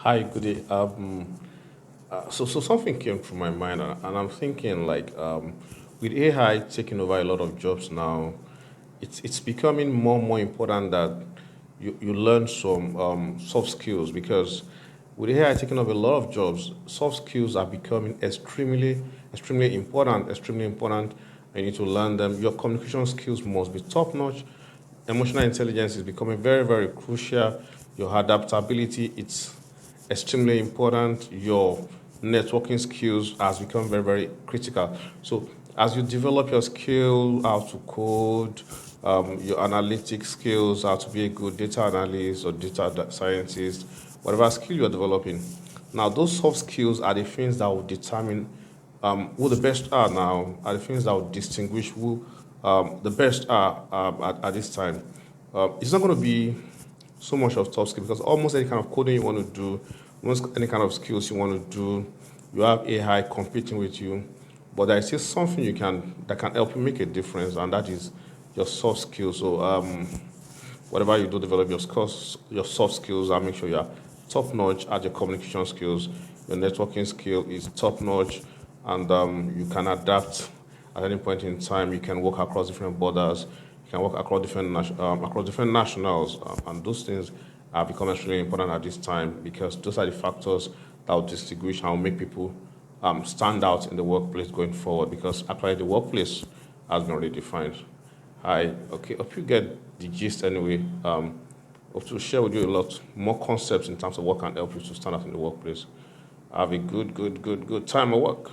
Hi, good day. So something came to my mind, and I'm thinking like, with AI taking over a lot of jobs now, it's becoming more and more important that you learn some soft skills because with AI taking over a lot of jobs, soft skills are becoming extremely important, extremely important. And you need to learn them. Your communication skills must be top notch. Emotional intelligence is becoming very crucial. Your adaptability, it's extremely important. Your networking skills has become very critical. So as you develop your skill, how to code, your analytic skills, how to be a good data analyst or scientist, whatever skill you're developing. Now, those soft skills are the things that will determine who the best are now, are the things that will distinguish who the best are at this time. It's not going to be so much of top skill because almost any kind of coding you want to do, almost any kind of skills you want to do, you have AI competing with you, but there is still something you can that can help you make a difference, and that is your soft skills. So whatever you do, develop your soft skills, and make sure you are top notch at your communication skills. Your networking skill is top notch, and you can adapt at any point in time. You can work across different borders. You can work across different nationals, and those things have become extremely important at this time because those are the factors that will distinguish and will make people stand out in the workplace going forward. Because actually, the workplace has been already defined. Hi, okay, hope you get the gist anyway. Hope to share with you a lot more concepts in terms of what can help you to stand out in the workplace. Have a good time at work.